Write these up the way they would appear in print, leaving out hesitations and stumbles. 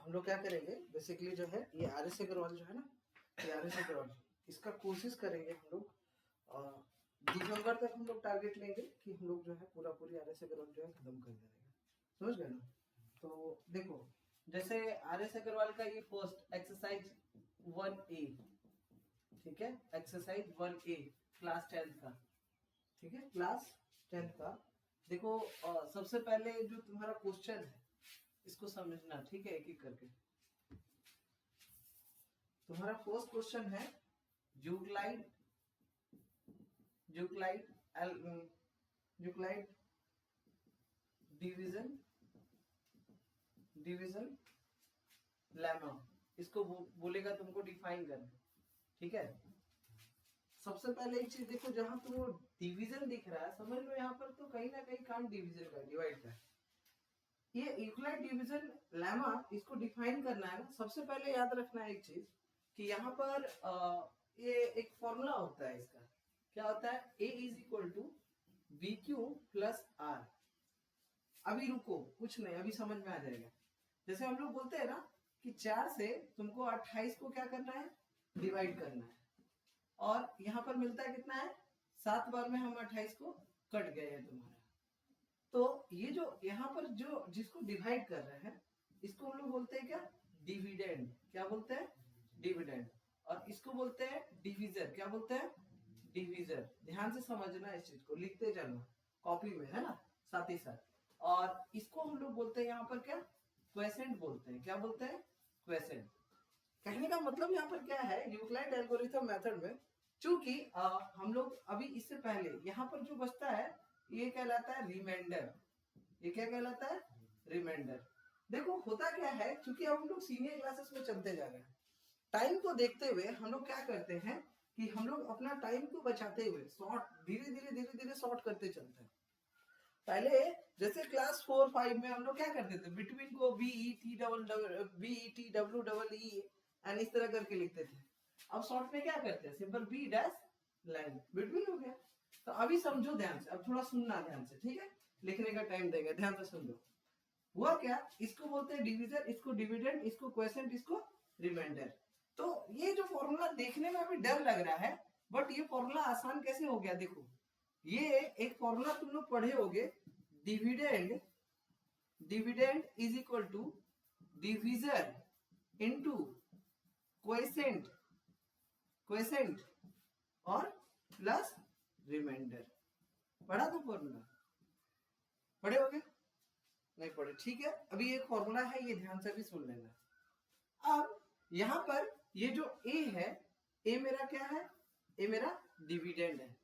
हम लोग क्या करेंगे बेसिकली जो है ये आर एस अग्रवाल जो है ना, ये आर एस अग्रवाल इसका कोशिश करेंगे हम लोग। दिसंबर तक हम लोग टारगेट लेंगे कि हम लोग जो है पूरा पूरी आर एस अग्रवाल जो है खत्म कर देंगे। समझ गए ना? तो देखो जैसे आर एस अग्रवाल का ये फर्स्ट एक्सरसाइज 1A, ठीक है, एक्सरसाइज 1A क्लास 10th का, ठीक है, क्लास 10th का। देखो सबसे पहले जो तुम्हारा क्वेश्चन है इसको समझना, ठीक है, एक एक करके। तुम्हारा फर्स्ट क्वेश्चन है Euclid Euclid Euclid division division lemma, इसको बोलेगा तुमको डिफाइन करना, ठीक है। सबसे पहले एक चीज देखो, जहां तुमको डिवीजन दिख रहा है समझ लो यहाँ पर तो कहीं ना कहीं काम डिवीजन का डिवाइड का है। ये यूक्लिड डिवीजन लेमा इसको डिफाइन करना है ना, सबसे पहले याद रखना है एक चीज कि यहाँ पर ये एक फॉर्मूला होता है इसका। क्या होता है? A is equal to B Q plus R. अभी रुको, कुछ नहीं, अभी समझ में आ जाएगा। जैसे हम लोग बोलते हैं ना कि 4 से तुमको 28 को क्या करना है, डिवाइड करना है, और यहाँ पर मिलता है कितना है, 7 बार में हम 28 को कट गए हैं तुम्हारा। तो ये जो यहाँ पर जो जिसको डिवाइड कर रहे हैं इसको हम लोग बोलते हैं क्या, डिविडेंड। क्या बोलते हैं? डिविडेंड। और इसको बोलते हैं डिवीजर। क्या बोलते हैं? डिवीजर। ध्यान से समझना, इस चीज को लिखते चलना कॉपी में, है ना, साथ ही साथ। और इसको हम लोग बोलते हैं यहाँ पर क्या, क्वेसेंट बोलते हैं। क्या बोलते हैं? क्वेसेंट। कहने का मतलब यहाँ पर क्या है, यूक्लिड एल्गोरिथम मेथड में चूंकि हम लोग अभी इससे पहले यहाँ पर जो बचता है ये कहलाता है रिमाइंडर। ये क्या कहलाता है? रिमाइंडर। देखो होता क्या है, क्योंकि अब हम लोग सीनियर क्लासेस में चलते जा रहे हैं, टाइम को देखते हुए हम लोग क्या करते हैं कि हम लोग अपना टाइम को बचाते हुए शॉर्ट धीरे धीरे शॉर्ट करते चलते हैं। पहले जैसे क्लास 4-5 में हम लोग क्या करते थे, बिटवीन को BET एंड इस तरह करके लिखते थे। अब शॉर्ट में क्या करते हैं, simple B dash line, between हो गया। तो अभी समझो ध्यान से, अब थोड़ा सुनना ध्यान से, ठीक है, लिखने का टाइम देंगे, ध्यान से सुन लो। हुआ क्या, इसको बोलते हैं डिवीजर, इसको डिविडेंड, इसको क्वेसेंट, इसको रिमाइंडर। तो ये जो फॉर्मूला देखने में अभी डर लग रहा है, बट ये फॉर्मूला आसान कैसे हो गया। देखो ये एक फॉर्मूला तुम लोग पढ़े होगे, dividend dividend is equal to divisor into quotient quotient और प्लस रिमाइंडर। पढ़ा तो फॉर्मूला? पढ़े होगे? नहीं पढ़े, ठीक है। अभी एक फॉर्मूला है, ये ध्यान से भी सुन लेना। अब यहां पर ये जो ए है, ए मेरा क्या है, ए मेरा डिविडेंड है,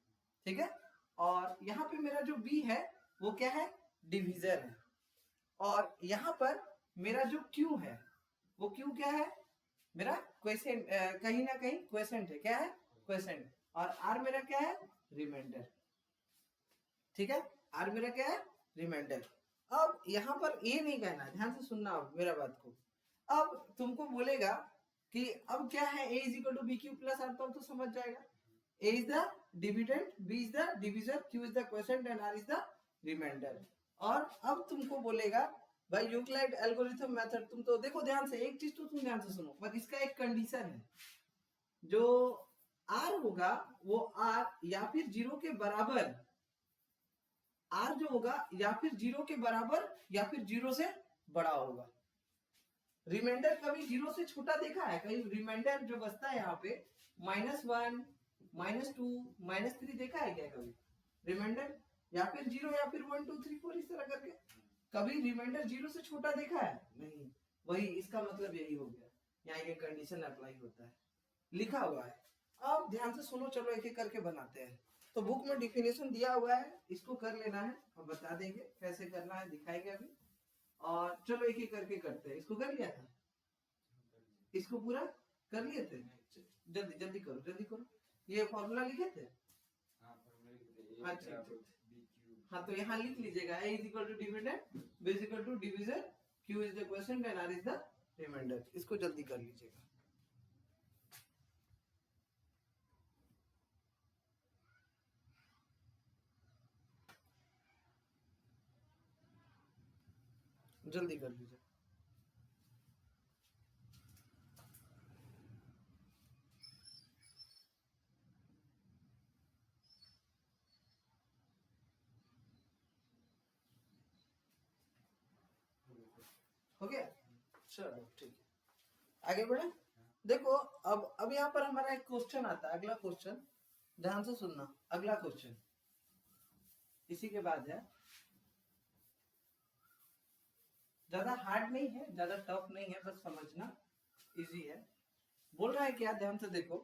ठीक है। और यहाँ पे मेरा जो बी है वो क्या है, डिवीजर है। और यहाँ पर मेरा जो क्यू है वो क्यू क्या है, मेरा क्वेसेंट, कहीं ना कहीं क्वेसेंट है। क्या है? क्वेसेंट। और आर मेरा क्या है, रिमाइंडर, ठीक है। आर मेरा क्या है, रिमाइंडर। अब यहाँ पर ये नहीं कहना, ध्यान से सुनना अब मेरा बात को। अब तुमको बोलेगा कि अब क्या है, A is equal to B Q plus R, तो समझ जाएगा। A is the dividend, B is the divisor, Q is the quotient and R is the remainder. और अब तुमको बोलेगा भाई यूक्लिड एल्गोरिथम मेथड, तुम तो देखो ध्यान से, एक चीज तो तुम ध्यान से सुनो, पर इसका एक कंडीशन है, जो आर होगा वो आर या फिर 0 के बराबर, आर जो होगा या फिर 0 के बराबर या फिर 0 से बड़ा होगा। रिमाइंडर कभी 0 से छोटा देखा है कहीं? रिमाइंडर जो बचता है यहाँ पे -1 -2 -3 देखा है क्या कभी रिमाइंडर? या फिर 0 या फिर 1 2 3 4 इस तरह करके कभी रिमाइंडर 0 से छोटा देखा है? नहीं। वही इसका मतलब यही हो गया, यहाँ ये कंडीशन अप्लाई होता है, लिखा हुआ है। अब ध्यान से सुनो, चलो एक एक करके बनाते हैं। तो बुक में डिफिनेशन दिया हुआ है, इसको कर लेना है, हम बता देंगे कैसे करना है, दिखाएंगे अभी। और चलो एक एक करके करते हैं। इसको कर लिया था, इसको पूरा कर लिए थे? जल्दी जल्दी करो, जल्दी करो। ये फॉर्मूला लिखे थे? अच्छा, हाँ तो यहाँ लिख लीजिएगा, A is equal to dividend, B is equal to divisor, Q is the quotient and R is the remainder. इसको जल्दी कर लीजिएगा। जल्दी कर लीजिए। हो गया? चलो ठीक है, आगे बढ़े। देखो अब यहाँ पर हमारा एक क्वेश्चन आता है, अगला क्वेश्चन, ध्यान से सुनना। अगला क्वेश्चन इसी के बाद है, ज्यादा हार्ड नहीं है, ज्यादा टफ नहीं है, बस समझना इजी है। बोल रहा है क्या, ध्यान से देखो।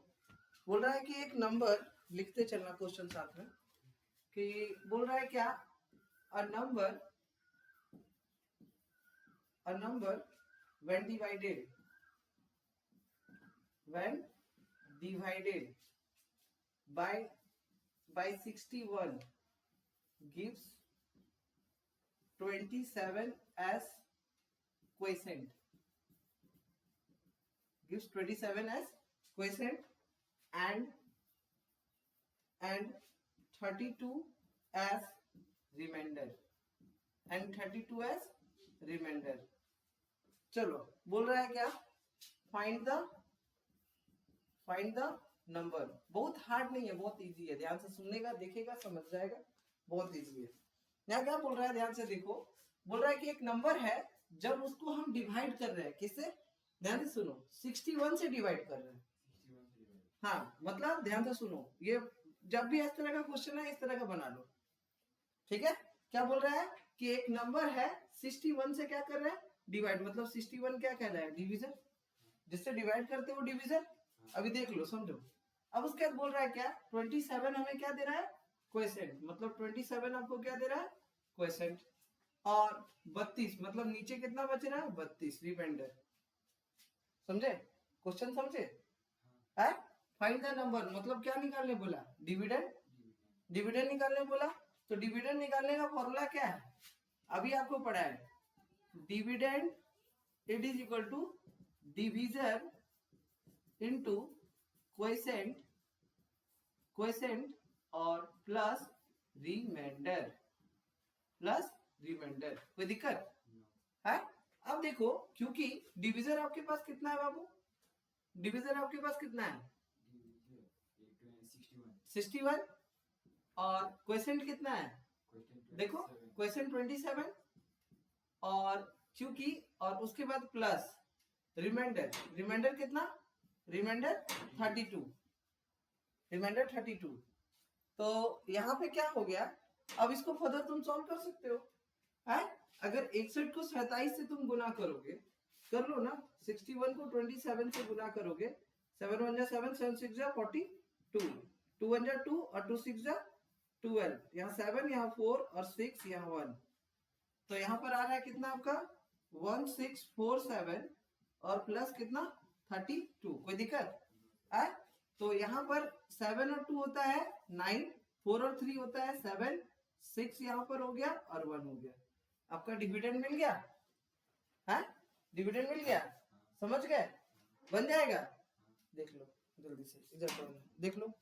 बोल रहा है कि एक नंबर, लिखते चलना क्वेश्चन साथ में, कि बोल रहा है क्या, a number when divided by 61 gives 27 as quotient, gives 27 as quotient and 32 as remainder, and 32 as remainder। चलो बोल रहा है क्या, फाइंड द नंबर। बहुत हार्ड नहीं है, बहुत इजी है, ध्यान से सुनने का, देखेगा, समझ जाएगा, बहुत इजी है। यहाँ क्या बोल रहा है, ध्यान से देखो। बोल रहा है कि एक नंबर है, जब उसको हम डिवाइड कर रहे हैं, किससे, ध्यान से सुनो, 61 से डिवाइड कर रहे हैं। हाँ मतलब ध्यान से सुनो, ये जब भी इस तरह का क्वेश्चन है, इस तरह का बना लो, ठीक है। क्या बोल रहा है कि एक नंबर है, 61 से क्या कर रहा है, डिवाइड, मतलब 61 क्या कह रहा है, डिवीजन, जिससे डिवाइड करते हो डिवीजन। अभी देख लो, समझो। अब उसके बाद बोल रहा है क्या, 27 हमें क्या दे रहा है, क्वोशिएंट, मतलब 27 आपको क्या दे रहा है, क्वोशिएंट। और 32 मतलब नीचे कितना बच रहा है, 32 रिमाइंडर। समझे क्वेश्चन, समझे है। फाइंड द नंबर मतलब क्या निकालने बोला, डिविडेंड, डिविडेंड निकालने बोला। तो डिविडेंड निकालने का फॉर्मूला क्या है, अभी आपको पढ़ा है, dividend it is equal to division into quotient, quotient और प्लस रिमाइंडर, प्लस रिमाइंडर। कोई दिक्कत है? अब देखो, क्योंकि डिविजन आपके पास कितना है बाबू, डिविजन आपके पास कितना है, 61, और क्वोशिएंट कितना है, देखो क्वोशिएंट 27, और क्योंकि, और उसके बाद प्लस रिमाइंडर, रिमाइंडर कितना, रिमाइंडर 32, रिमाइंडर 32। तो यहाँ पे क्या हो गया, अब इसको फर्दर तुम सॉल्व कर सकते हो, है। अगर 61 को 27 से तुम गुना करोगे, कर लो ना, 61 को 27 से गुना करोगे, 7 1 जा 7, 7 6 जा 42, 2 1 जा 2 और 2 6 जा 12, यहाँ 7, यहाँ 4 और 6, यहाँ 1। तो यहाँ पर आ रहा है कितना आपका 1647 और प्लस कितना 32। कोई दिक्कत है? तो यहाँ पर 7 और 2 होता है 9, 4 और 3 होता है 7, 6 यहाँ पर हो गया और 1 हो गया। आपका डिविडेंड मिल गया है, डिविडेंड मिल गया, समझ गए, बन जाएगा। देख लो जल्दी से, इधर देख लो।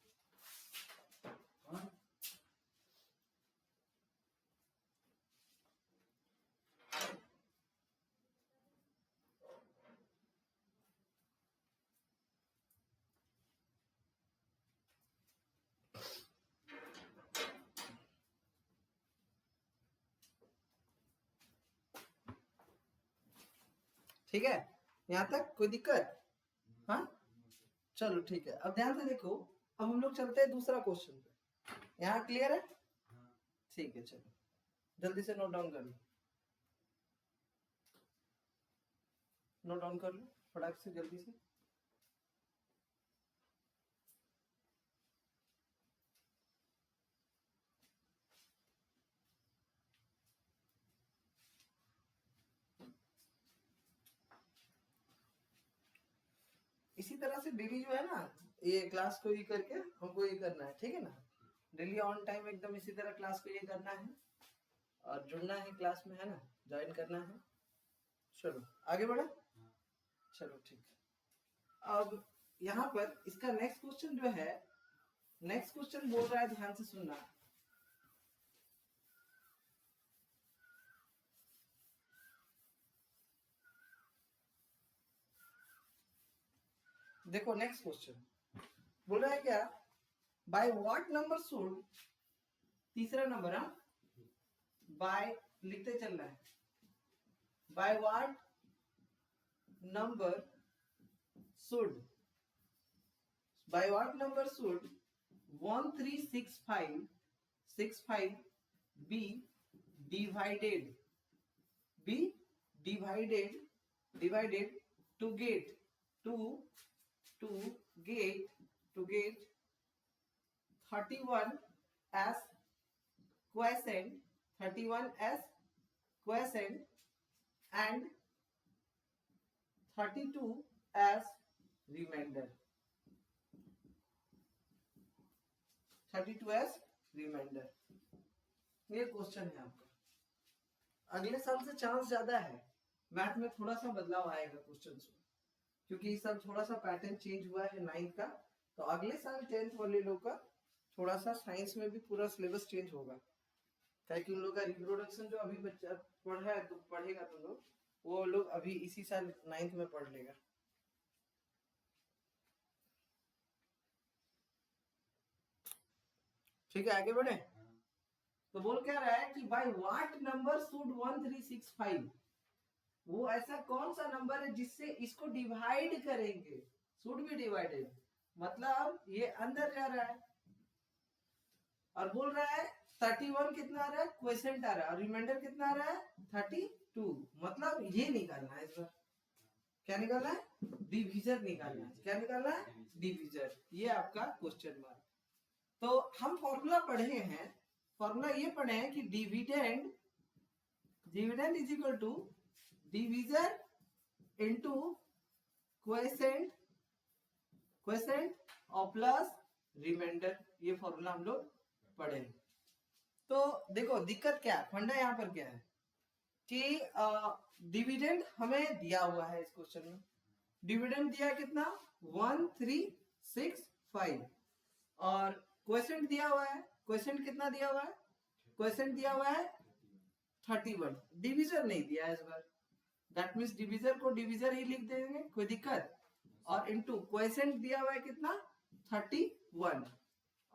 ठीक है, यहाँ तक कोई दिक्कत? हाँ चलो ठीक है। अब ध्यान से देखो, अब हम लोग चलते हैं दूसरा क्वेश्चन पे। यहाँ क्लियर है? ठीक है, चलो जल्दी से नोट डाउन कर लो, नोट डाउन कर लो फटाक से, जल्दी से। इसी तरह से डेली जो है ना, ये क्लास को ये करके हमको ये करना है, ठीक है ना। डेली ऑन टाइम एकदम इसी तरह क्लास को ये करना है, और जुड़ना है क्लास में, है ना, ज्वाइन करना है। चलो आगे बढ़े, चलो ठीक है। अब यहाँ पर इसका नेक्स्ट क्वेश्चन जो है, नेक्स्ट क्वेश्चन बोल रहा है, ध्यान से सुनना। देखो नेक्स्ट क्वेश्चन बोल रहा है क्या, बाय व्हाट नंबर शुड, तीसरा नंबर, हाँ, बाय लिखते चल रहा है, by what number should, by what number should 1365 be divided, be divided to get to get 31 as quotient, 31 as quotient and 32 as remainder, 32 as remainder। ये question है आपका। अगले साल से चांस ज्यादा है, मैथ में थोड़ा सा बदलाव आएगा क्वेश्चन में, क्योंकि इस साल थोड़ा सा पैटर्न चेंज हुआ है 9th का, तो अगले साल 10th वाले लोग का थोड़ा सा साइंस में भी पूरा सिलेबस चेंज होगा। ताकि उन लोग का रिप्रोडक्शन जो अभी बच्चा पढ़ रहा है तो पढ़ेगा तुम लोग, वो लोग अभी इसी साल 9th में पढ़ लेगा। ठीक है, आगे बढ़े। तो बोल क्या रहा है कि बाय व्हाट नंबर शुड 1365, वो ऐसा कौन सा नंबर है जिससे इसको डिवाइड करेंगे, शुड बी डिवाइडेड, मतलब ये अंदर जा रहा है और बोल रहा है 31 कितना आ रहा है, क्वेश्चन आ रहा है, और रिमाइंडर कितना आ रहा है 32, मतलब ये निकालना है इस बार। क्या निकालना है, डिविजर निकालना है। क्या निकालना है, डिविजर। ये आपका क्वेश्चन मार्क। तो हम फॉर्मूला पढ़े हैं, फॉर्मूला ये पढ़े हैं कि dividend is equal to divisor into question और प्लस रिमाइंडर। ये फॉर्मूला हम लोग पढ़े। तो देखो दिक्कत क्या है, फंडा यहाँ पर क्या है कि डिविडेंड हमें दिया हुआ है इस क्वेश्चन में। डिविडेंड दिया कितना 1365 और क्वेश्चन दिया हुआ है, क्वेश्चन कितना दिया हुआ है, क्वेश्चन दिया हुआ है 31, डिविजर नहीं दिया है इस बार। दैट मींस डिविजर को डिविजर ही लिख देंगे, कोई दिक्कत। और इनटू क्वेश्चन दिया हुआ है कितना 31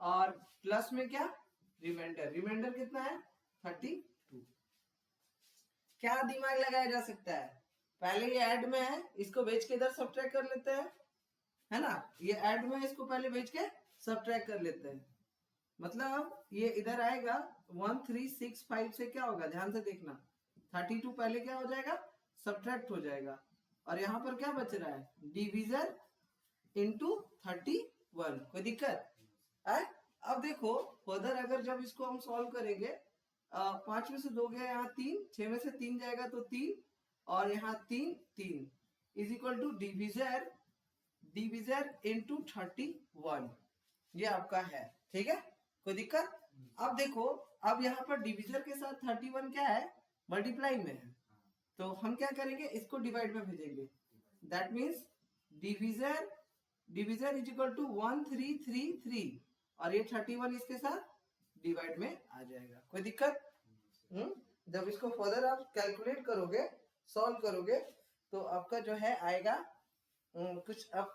और प्लस में क्या रिमाइंडर, रिमाइंडर कितना है 32। क्या दिमाग लगाया जा सकता है, पहले ये ऐड में है, इसको भेज के इधर सब्ट्रैक्ट कर लेते हैं, है ना। ये ऐड में है, इसको पहले भेज के सब्ट्रैक्ट कर लेते हैं, मतलब ये इधर आएगा 1365 से क्या होगा, ध्यान से देखना, 32 पहले क्या हो जाएगा सब्ट्रैक्ट हो जाएगा, और यहाँ पर क्या बच रहा है डिविजर इनटू 31। कोई दिक्कत है। अब देखो फर्दर अगर जब इसको हम सॉल्व करेंगे, 5 में से 2 गया, यहाँ 3, 6 में से 3 जाएगा तो 3, और यहाँ 3 is equal to divisor into 31। ये आपका है, ठीक है, कोई दिक्कत। अब देखो, अब यहाँ पर डिविजर के साथ 31 क्या है मल्टीप्लाई में है, तो हम क्या करेंगे इसको डिवाइड में भेजेंगे। That means divisor is equal to 1333 और ये 31 इसके साथ डिवाइड में आ जाएगा। कोई दिक्कत। जब इसको फर्दर आप कैलकुलेट करोगे, सॉल्व करोगे, तो आपका जो है आएगा कुछ, आप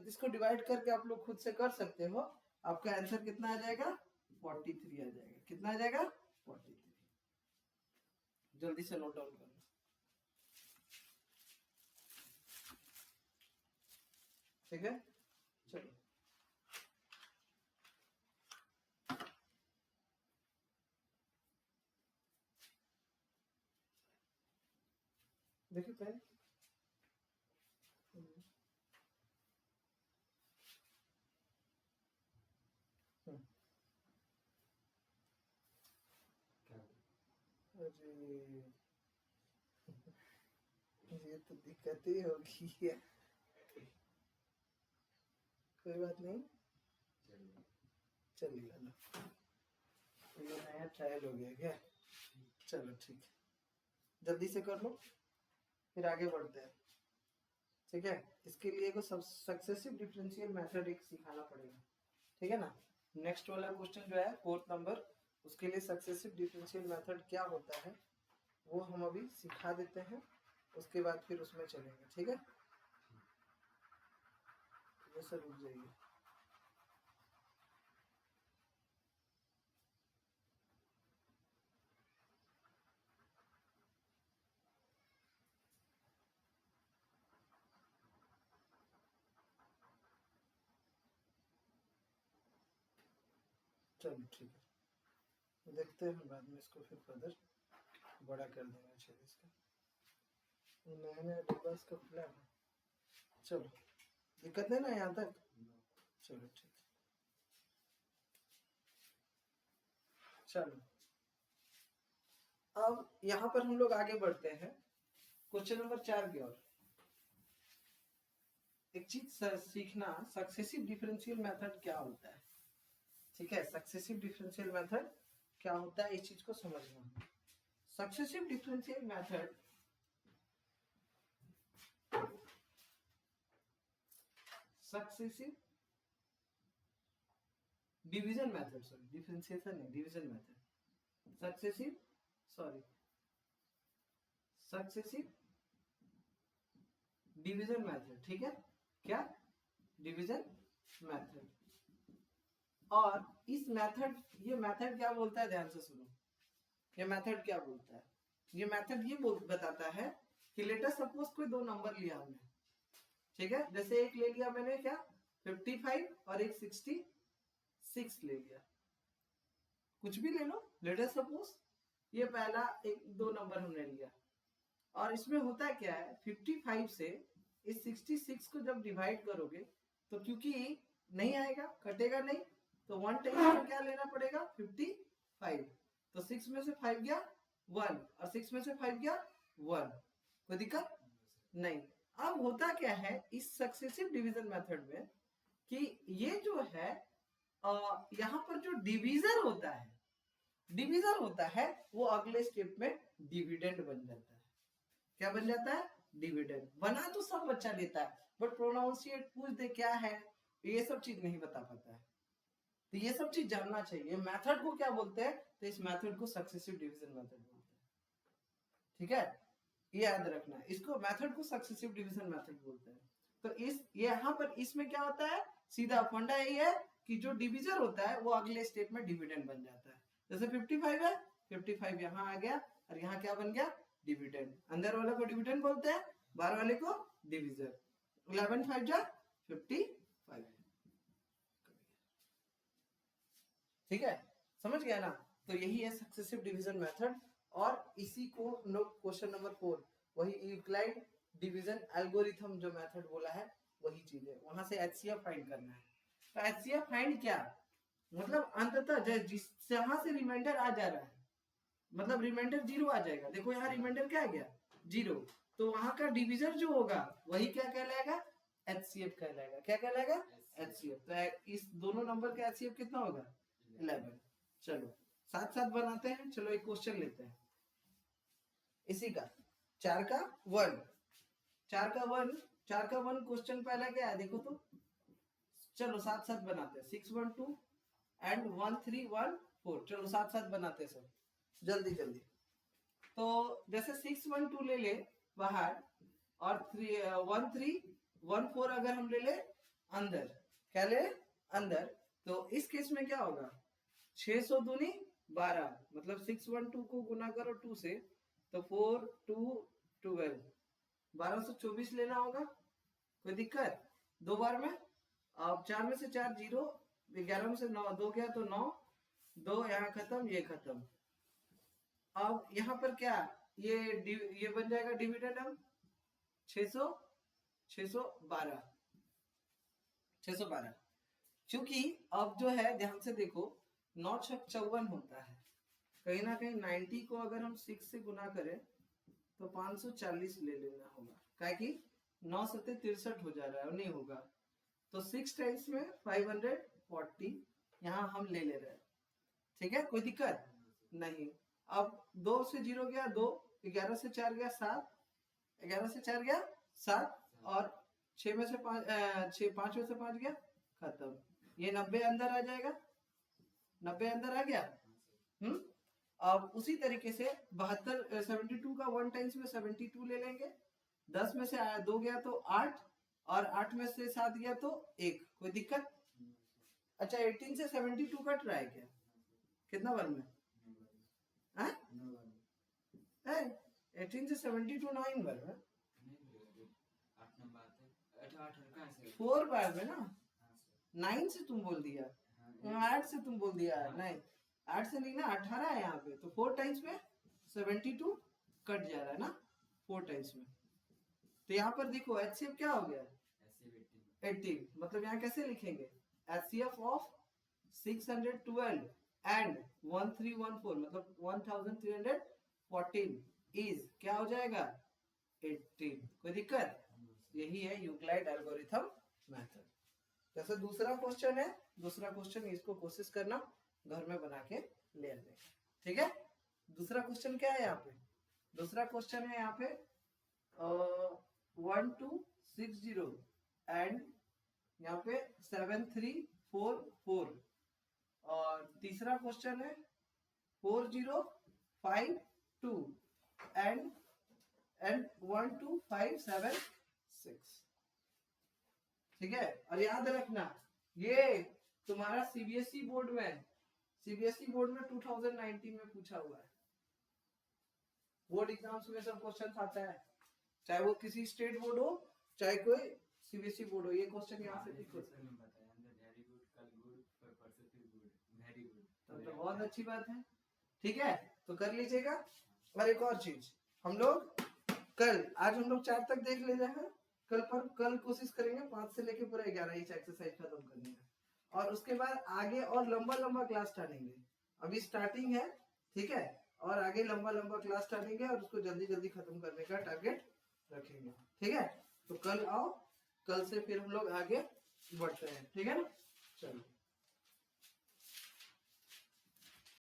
इसको डिवाइड करके आप लोग खुद से कर सकते हो। आपका आंसर कितना आ जाएगा 43 आ जाएगा। कितना आ जाएगा 43। जल्दी से नोट डाउन कर लो। ठीक है, चलो देखिए पहले अरे ये तो दिक्कत ही होगी है। कोई बात नहीं, चलिए ना, ये नया ट्रायल हो गया क्या, चलो ठीक है, जल्दी से कर लो फिर आगे बढ़ते हैं। ठीक है, इसके लिए को सक्सेसिव डिफरेंशियल मेथड एक सिखाना पड़ेगा, ठीक है ना। नेक्स्ट वाला क्वेश्चन जो है 4th नंबर, उसके लिए सक्सेसिव डिफरेंशियल मेथड क्या होता है वो हम अभी सिखा देते हैं, उसके बाद फिर उसमें चलेंगे। ठीक है, ये सब रुक जाइए। चलो ठीक है, देखते हैं बाद में इसको फिर फर्दर बड़ा कर देंगे छेद इसका। नया नया डिब्बा इसका खुला है। चलो दिक्कत है ना यहाँ तक? चलो ठीक। चलो अब यहाँ पर हम लोग आगे बढ़ते हैं क्वेश्चन नंबर 4 की ओर। एक चीज सीखना, सक्सेसिव डिफरेंशियल मेथड क्या होता है। ठीक है, सक्सेसिव डिफरेंशियल मेथड क्या होता है इस चीज को समझना। Successive differential method successive division method, sorry differentiation नहीं, division method, successive division method. ठीक है, क्या डिवीजन मेथड। और इस मेथड, ये मेथड क्या बोलता है, ध्यान से सुनो, ये मेथड क्या बोलता है। ये मेथड ये बताता है कि लेट अस सपोज कोई दो नंबर लिया हमने, ठीक है, जैसे एक ले लिया मैंने क्या 55 और एक 66 ले लिया, कुछ भी ले लो, लेट अस सपोज ये पहला एक दो नंबर हमने लिया। और इसमें होता क्या है, 55 से इस 66 को जब डिवाइड करोगे तो क्योंकि नहीं आएगा, कटेगा नहीं, तो 1 टाइम में क्या लेना पड़ेगा 55, तो 6 में से 5 गया 1 और 6 में से 5 गया 1, कोई दिक्कत नहीं। अब होता क्या है इस सक्सेसिव डिवीजन मेथड में कि ये जो है यहाँ पर जो डिवीजर होता है वो अगले स्टेप में डिविडेंड बन जाता है। क्या बन जाता है, डिविडेंड। बना तो सब बच्चा लेता है, बट प्रोनाउंसिएट पूछ दे क्या है, ये सब चीज नहीं बता पाता है। तो ये सब चीज जानना चाहिए। मेथड को क्या बोलते हैं, तो इस मेथड को सक्सेसिव डिवीजन मेथड बोलते हैं। ठीक है, ये याद रखना है, इसको मेथड को सक्सेसिव डिवीजन मेथड बोलते हैं। तो इस यहाँ पर इसमें क्या होता है, सीधा फंडा यही है कि जो डिविजर होता है वो अगले स्टेप में डिविडेंड बन जाता है। जैसे 55 है, 55 यहाँ आ गया और यहाँ क्या बन गया, डिविडेंड। अंदर वाले को डिविडेंड बोलते हैं, बाहर वाले को डिविजर। 11 5 जा 55। ठीक है, समझ गया ना। तो यही है सक्सेसिव डिवीजन मेथड, और इसी को हम लोग क्वेश्चन नंबर 4 वही यूक्लाइड डिवीजन एल्गोरिथम जो मेथड बोला है वही चीज है, वहां से एचसीएफ फाइंड करना है। तो एचसीएफ फाइंड क्या, मतलब अंततः जिस जहां से रिमाइंडर आ जा रहा है, मतलब रिमाइंडर 0 आ जाएगा। देखो यहाँ रिमाइंडर क्या आ गया 0, तो वहां का डिविजर जो होगा वही क्या कहलाएगा, एचसीएफ कहलाएगा। क्या कहलाएगा, एचसीएफ। तो इस दोनों नंबर का एचसीएफ कितना होगा 11। चलो साथ साथ बनाते हैं। चलो एक क्वेश्चन लेते हैं इसी का, 4 का 1 क्वेश्चन पहला क्या है देखो तो। चलो साथ साथ बनाते हैं, 6 1 2 एंड 1 3 1 4। चलो साथ साथ बनाते हैं सब जल्दी जल्दी। तो जैसे 6 1 2 ले ले बाहर, और 1 3 1 4 अगर हम ले ले अंदर, क्या ले अंदर, तो इस केस में क्या होगा 600 दूनी 12, मतलब 6 1 2 को गुना करो 2 से, तो 4 2 12, 1224 लेना होगा। कोई दिक्कत, दो बार में। अब 4 में से 4 0, 11 में से 9 2 गया तो 9, 2 यहाँ खत्म, ये खत्म। अब यहाँ पर क्या ये बन जाएगा डिविडेंड, अब 612 क्योंकि अब जो है ध्यान से देखो 9 6 54 होता है, कहीं ना कहीं 90 को अगर हम 6 से गुना करें तो 540 ले लेना होगा, क्या कि 9 7 63 हो जा रहा है, और नहीं होगा तो 6 टाइम्स में 540 यहाँ हम ले रहे हैं। ठीक है, कोई दिक्कत नहीं। अब 2 से 0 गया 2, 11 से 4 गया 7, 11 से 4 गया 7, और 6 में से 5 5 में से 5 गया खत्म। ये 90 अंदर आ जाएगा, 90 अंदर आ गया। अब उसी तरीके से 72 72 का 1 टाइम्स में 72 ले लेंगे। 10 में से 2 गया तो 8, और 8 में से 7 गया तो 1, कोई दिक्कत। अच्छा 18 से 72 कट रहा है क्या, कितना बार में 18 से 72 9 बार में, 4 बार में ना, 9 से तुम बोल दिया, 8 से तुम बोल दिया है, नहीं 8 से नहीं ना, 18 है यहाँ पे, तो 4 टाइम्स में 72 कट जा रहा है ना 4 टाइम्स में। तो यहाँ पर देखो HCF क्या हो गया, 80, मतलब यहाँ कैसे लिखेंगे, HCF ऑफ 612 एंड 1314 मतलब 1314 इज क्या हो जाएगा 18। कोई दिक्कत, यही है यूक्लाइड एल्गोरिथम मेथड। जैसे दूसरा क्वेश्चन है, दूसरा क्वेश्चन इसको कोशिश करना घर में बना के ले आने, ठीक है। दूसरा क्वेश्चन क्या है यहाँ पे, दूसरा क्वेश्चन है यहाँ पे 1260 एंड यहाँ पे 7344 और तीसरा क्वेश्चन है 4052 एंड 12576, ठीक है। और याद रखना ये तुम्हारा सीबीएसई बोर्ड में 2019 में पूछा हुआ है, बोर्ड एग्जाम्स में सब क्वेश्चन आता है, चाहे वो किसी स्टेट बोर्ड हो चाहे कोई सीबीएसई बोर्ड हो, ये क्वेश्चन यहाँ से लिखो। तो बहुत अच्छी बात है, ठीक है, तो कर लीजिएगा। और एक और चीज, हम लोग कल, आज हम लोग 4 तक देख ले जाएंगे, कल कोशिश करेंगे 5 से लेके पूरा 11 इंच एक्सरसाइज खत्म करने का, और उसके बाद आगे और लंबा लंबा क्लास टानेंगे। अभी स्टार्टिंग है, ठीक है, और आगे लंबा लंबा क्लास टानेंगे और उसको जल्दी जल्दी खत्म करने का टारगेट रखेंगे, ठीक है। तो कल आओ, कल से फिर हम लोग आगे बढ़ते हैं, ठीक है ना, चलो।